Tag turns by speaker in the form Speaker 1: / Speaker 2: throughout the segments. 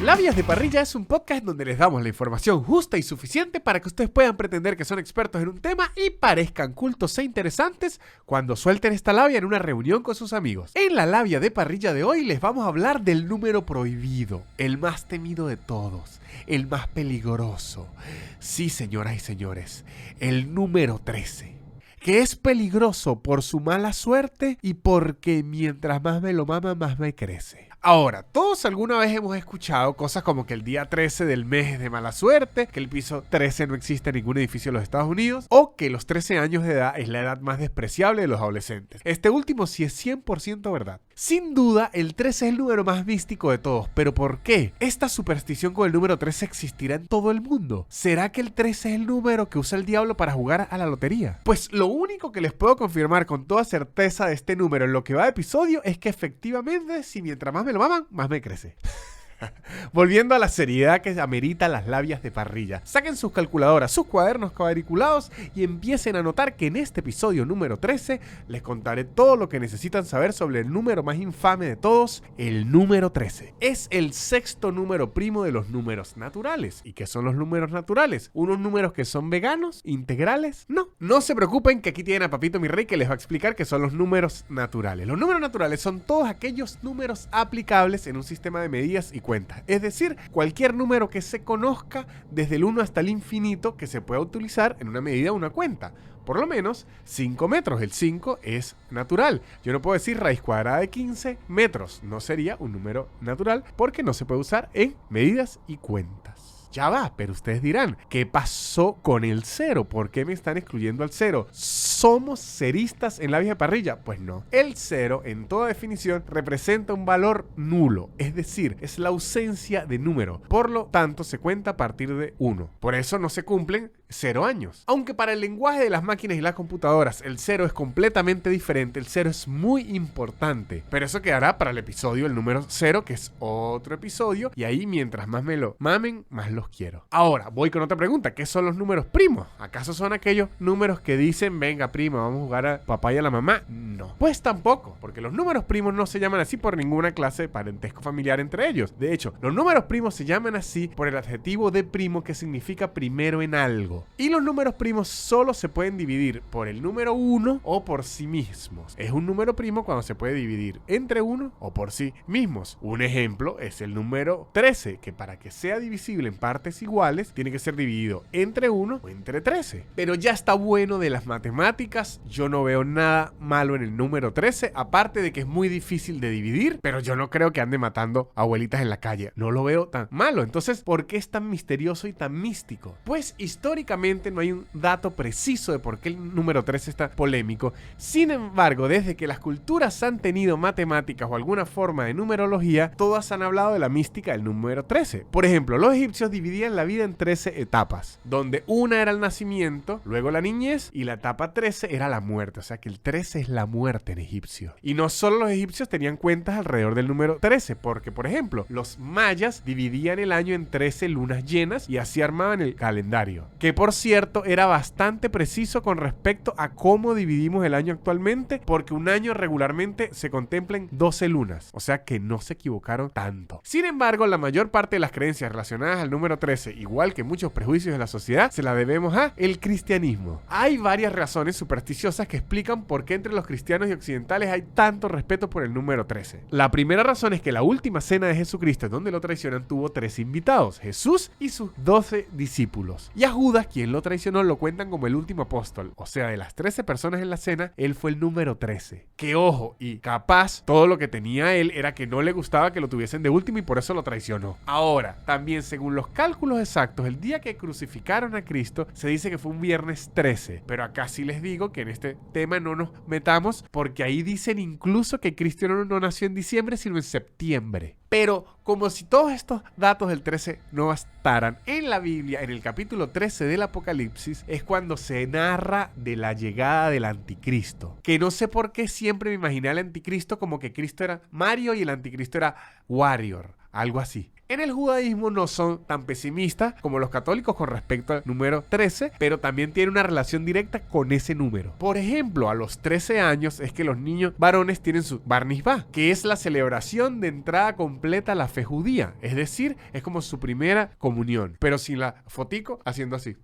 Speaker 1: Labias de Parrilla es un podcast donde les damos la información justa y suficiente para que ustedes puedan pretender que son expertos en un tema y parezcan cultos e interesantes cuando suelten esta labia en una reunión con sus amigos. En la Labia de Parrilla de hoy les vamos a hablar del número prohibido, el más temido de todos, el más peligroso. Sí, señoras y señores, el número 13. Que es peligroso por su mala suerte y porque mientras más me lo mama, más me crece. Ahora, todos alguna vez hemos escuchado cosas como que el día 13 del mes es de mala suerte, que el piso 13 no existe en ningún edificio de los Estados Unidos, o que los 13 años de edad es la edad más despreciable de los adolescentes. Este último sí es 100% verdad. Sin duda, el 13 es el número más místico de todos, pero ¿por qué? ¿Esta superstición con el número 13 existirá en todo el mundo? ¿Será que el 13 es el número que usa el diablo para jugar a la lotería? Pues lo único que les puedo confirmar con toda certeza de este número en lo que va de episodio es que efectivamente, si mientras más me lo maman, más me crece. Volviendo a la seriedad que amerita las labias de parrilla, saquen sus calculadoras, sus cuadernos cuadriculados y empiecen a notar que en este episodio número 13 les contaré todo lo que necesitan saber sobre el número más infame de todos, el número 13. Es el sexto número primo de los números naturales. ¿Y qué son los números naturales? ¿Unos números que son veganos? ¿Integrales? No se preocupen que aquí tienen a Papito Mi Rey que les va a explicar qué son los números naturales. Los números naturales son todos aquellos números aplicables en un sistema de medidas y cuentas, es decir, cualquier número que se conozca desde el 1 hasta el infinito que se pueda utilizar en una medida o una cuenta. Por lo menos 5 metros, el 5 es natural. Yo no puedo decir raíz cuadrada de 15 metros, no sería un número natural porque no se puede usar en medidas y cuentas. Ya va, pero ustedes dirán, ¿qué pasó con el 0? ¿Por qué me están excluyendo al 0? ¿Somos ceristas en Labias de Parrilla? Pues no. El 0, en toda definición, representa un valor nulo, es decir, es la ausencia de número. Por lo tanto, se cuenta a partir de 1. Por eso no se cumplen 0 años. Aunque para el lenguaje de las máquinas y las computadoras, el 0 es completamente diferente, el 0 es muy importante. Pero eso quedará para el episodio, el número 0, que es otro episodio, y ahí mientras más me lo mamen, más los quiero. Ahora, voy con otra pregunta. ¿Qué son los números primos? ¿Acaso son aquellos números que dicen, venga prima, vamos a jugar a papá y a la mamá? No. Pues tampoco, porque los números primos no se llaman así por ninguna clase de parentesco familiar entre ellos. De hecho, los números primos se llaman así por el adjetivo de primo, que significa primero en algo. Y los números primos solo se pueden dividir por el número 1 o por sí mismos. Es un número primo cuando se puede dividir entre 1 o por sí mismos. Un ejemplo es el número 13, que para que sea divisible en partes iguales, tiene que ser dividido entre 1 o entre 13. Pero ya está bueno de las matemáticas. Yo no veo nada malo en el número 13, aparte de que es muy difícil de dividir, pero yo no creo que ande matando abuelitas en la calle. No lo veo tan malo. Entonces, ¿por qué es tan misterioso y tan místico? Pues históricamente no hay un dato preciso de por qué el número 13 está polémico. Sin embargo, desde que las culturas han tenido matemáticas o alguna forma de numerología, todas han hablado de la mística del número 13. Por ejemplo, los egipcios dividían la vida en 13 etapas, donde una era el nacimiento, luego la niñez y la etapa 13 era la muerte. O sea que el 13 es la muerte en egipcio. Y no solo los egipcios tenían cuentas alrededor del número 13, porque por ejemplo, los mayas dividían el año en 13 lunas llenas y así armaban el calendario, que por cierto era bastante preciso con respecto a cómo dividimos el año actualmente, porque un año regularmente se contemplan 12 lunas, o sea que no se equivocaron tanto. Sin embargo, la mayor parte de las creencias relacionadas al número 13, igual que muchos prejuicios de la sociedad, se la debemos a el cristianismo. Hay varias razones supersticiosas que explican por qué entre los cristianos y occidentales hay tanto respeto por el número 13. La primera razón es que la última cena de Jesucristo, donde lo traicionan, tuvo 3 invitados: Jesús y sus 12 discípulos. Y a Judas, quien lo traicionó, lo cuentan como el último apóstol. O sea, de las 13 personas en la cena, él fue el número 13. Que ojo, y capaz todo lo que tenía él era que no le gustaba que lo tuviesen de último y por eso lo traicionó. Ahora, también según los cálculos exactos, el día que crucificaron a Cristo se dice que fue un viernes 13, pero acá sí les digo que en este tema no nos metamos, porque ahí dicen incluso que Cristo no nació en diciembre sino en septiembre. Pero como si todos estos datos del 13 no bastaran, en la Biblia, en el capítulo 13 del Apocalipsis, es cuando se narra de la llegada del anticristo. Que no sé por qué siempre me imaginé al anticristo como que Cristo era Mario y el anticristo era Warrior. algo así. En el judaísmo no son tan pesimistas como los católicos con respecto al número 13, pero también tiene una relación directa con ese número. Por ejemplo, a los 13 años es que los niños varones tienen su Bar Mizvah, que es la celebración de entrada completa a la fe judía. Es decir, es como su primera comunión, pero sin la fotico haciendo así.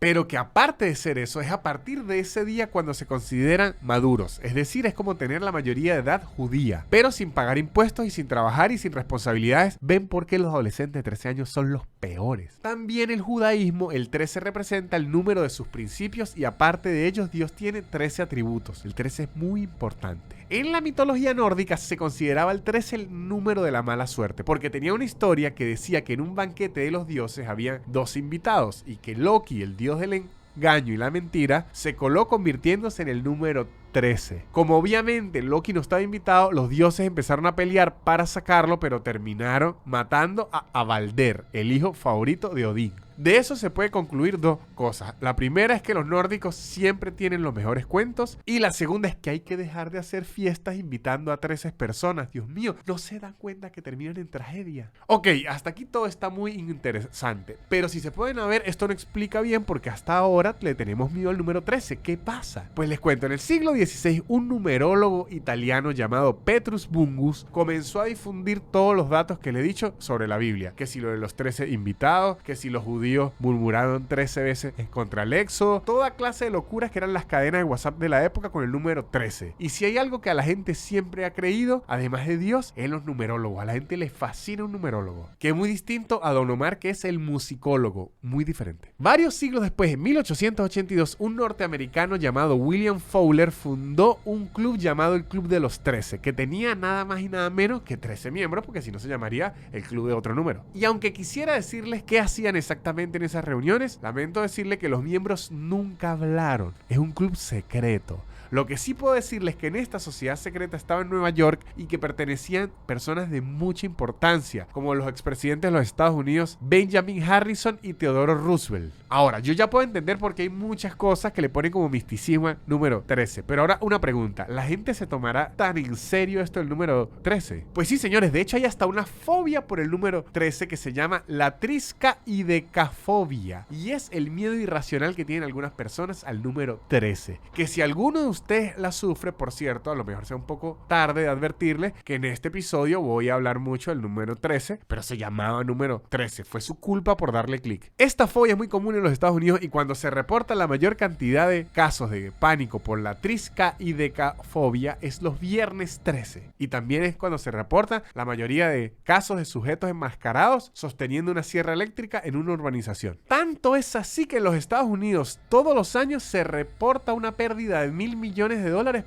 Speaker 1: Pero que aparte de ser eso, es a partir de ese día cuando se consideran maduros. Es decir, es como tener la mayoría de edad judía, pero sin pagar impuestos y sin trabajar y sin responsabilidades. ¿Ven por qué los adolescentes de 13 años son los peores? También el judaísmo, el 13 representa el número de sus principios y aparte de ellos, Dios tiene 13 atributos. El 13 es muy importante. En la mitología nórdica se consideraba el 13 el número de la mala suerte, porque tenía una historia que decía que en un banquete de los dioses había 2 invitados y que Loki, el dios del engaño y la mentira, se coló convirtiéndose en el número 13. Como obviamente Loki no estaba invitado, los dioses empezaron a pelear para sacarlo, pero terminaron matando a Balder, el hijo favorito de Odín. De eso se puede concluir 2 cosas. La primera es que los nórdicos siempre tienen los mejores cuentos. Y la segunda es que hay que dejar de hacer fiestas invitando a 13 personas. Dios mío, no se dan cuenta que terminan en tragedia. Ok, hasta aquí todo está muy interesante. Pero si se pueden ver, esto no explica bien porque hasta ahora le tenemos miedo al número 13. ¿Qué pasa? Pues les cuento, en el siglo XVI un numerólogo italiano llamado Petrus Bungus comenzó a difundir todos los datos que le he dicho sobre la Biblia. Que si lo de los 13 invitados, que si los judíos murmuraron 13 veces contra el éxodo, toda clase de locuras que eran las cadenas de WhatsApp de la época con el número 13. Y si hay algo que a la gente siempre ha creído, además de Dios, es los numerólogos. A la gente le fascina un numerólogo, que es muy distinto a Don Omar, que es el musicólogo, muy diferente. Varios siglos después, en 1882, un norteamericano llamado William Fowler fundó un club llamado el Club de los 13, que tenía nada más y nada menos que 13 miembros, porque si no se llamaría el club de otro número. Y aunque quisiera decirles qué hacían exactamente en esas reuniones, lamento decirle que los miembros nunca hablaron. Es un club secreto. Lo que sí puedo decirles es que en esta sociedad secreta estaba en Nueva York y que pertenecían personas de mucha importancia, como los expresidentes de los Estados Unidos, Benjamin Harrison y Theodore Roosevelt. Ahora, yo ya puedo entender por qué hay muchas cosas que le ponen como misticismo al número 13, pero ahora una pregunta, ¿la gente se tomará tan en serio esto del número 13? Pues sí, señores, de hecho hay hasta una fobia por el número 13 que se llama la triscaidecafobia, y es el miedo irracional que tienen algunas personas al número 13, que si alguno de ustedes la sufre, por cierto, a lo mejor sea un poco tarde de advertirle que en este episodio voy a hablar mucho del número 13, pero se llamaba número 13, fue su culpa por darle clic. Esta fobia es muy común en los Estados Unidos y cuando se reporta la mayor cantidad de casos de pánico por la triscaidecafobia es los viernes 13, y también es cuando se reporta la mayoría de casos de sujetos enmascarados sosteniendo una sierra eléctrica en una urbanización. Tanto es así que en los Estados Unidos todos los años se reporta una pérdida de $1,000 millones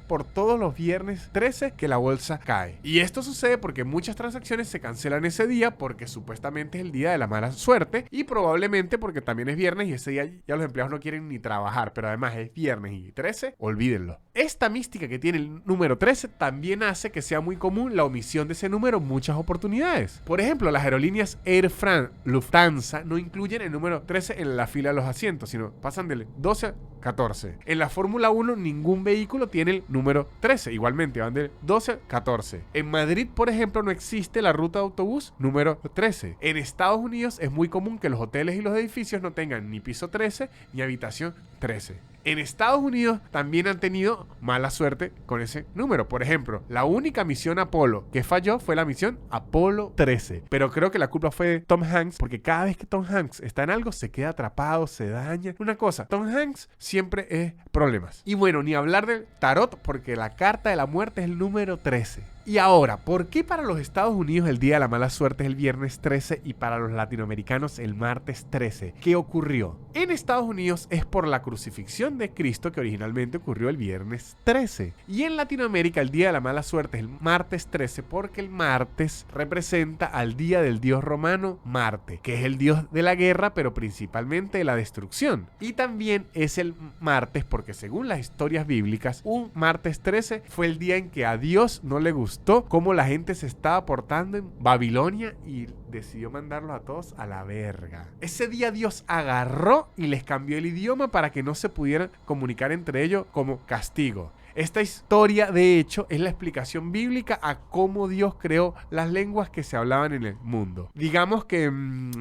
Speaker 1: por todos los viernes 13 que la bolsa cae. Y esto sucede porque muchas transacciones se cancelan ese día porque supuestamente es el día de la mala suerte y probablemente porque también es viernes y ese día ya los empleados no quieren ni trabajar, pero además es viernes y 13, olvídenlo. Esta mística que tiene el número 13 también hace que sea muy común la omisión de ese número en muchas oportunidades. Por ejemplo, las aerolíneas Air France, Lufthansa no incluyen el número 13 en la fila de los asientos, sino pasan del 12 a 14. En la Fórmula 1 ningún vehículo tiene el número 13, igualmente van del 12 a 14. En Madrid, por ejemplo, no existe la ruta de autobús número 13. En Estados Unidos es muy común que los hoteles y los edificios no tengan ni piso 13 ni habitación 13. En Estados Unidos también han tenido mala suerte con ese número. Por ejemplo, la única misión Apolo que falló fue la misión Apolo 13. Pero creo que la culpa fue de Tom Hanks, porque cada vez que Tom Hanks está en algo se queda atrapado, se daña. Una cosa, Tom Hanks siempre es problemas. Y bueno, ni hablar del tarot, porque la carta de la muerte es el número 13. Y ahora, ¿por qué para los Estados Unidos el día de la mala suerte es el viernes 13 y para los latinoamericanos el martes 13? ¿Qué ocurrió? En Estados Unidos es por la crucifixión de Cristo, que originalmente ocurrió el viernes 13. Y en Latinoamérica el día de la mala suerte es el martes 13 porque el martes representa al día del dios romano Marte, que es el dios de la guerra, pero principalmente de la destrucción. Y también es el martes porque según las historias bíblicas, un martes 13 fue el día en que a Dios no le gustó cómo la gente se estaba portando en Babilonia y decidió mandarlos a todos a la verga. Ese día Dios agarró y les cambió el idioma para que no se pudieran comunicar entre ellos como castigo. Esta historia, de hecho, es la explicación bíblica a cómo Dios creó las lenguas que se hablaban en el mundo. Digamos que,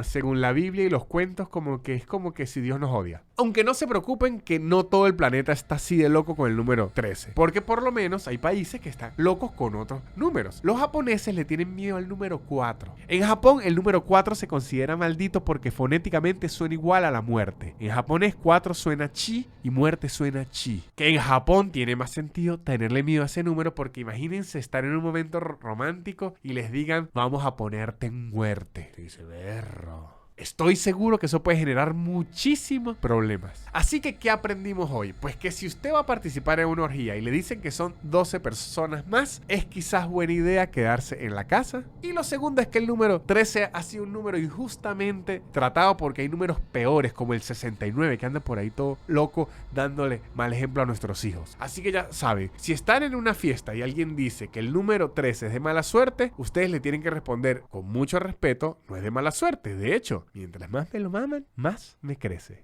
Speaker 1: según la Biblia y los cuentos, es como que si Dios nos odia. Aunque no se preocupen que no todo el planeta está así de loco con el número 13, porque por lo menos hay países que están locos con otros números. Los japoneses le tienen miedo al número 4. En Japón, el número 4 se considera maldito porque fonéticamente suena igual a la muerte. En japonés, 4 suena chi y muerte suena chi. Que en Japón tiene más sentido tenerle miedo a ese número, porque imagínense estar en un momento romántico y les digan, vamos a ponerte en muerte. Y dice, berro. Estoy seguro que eso puede generar muchísimos problemas. Así que, ¿qué aprendimos hoy? Pues que si usted va a participar en una orgía y le dicen que son 12 personas más, es quizás buena idea quedarse en la casa. Y lo segundo es que el número 13 ha sido un número injustamente tratado, porque hay números peores como el 69 que anda por ahí todo loco dándole mal ejemplo a nuestros hijos. Así que ya saben, si están en una fiesta y alguien dice que el número 13 es de mala suerte, ustedes le tienen que responder con mucho respeto, no es de mala suerte. De hecho, mientras más me lo maman, más me crece.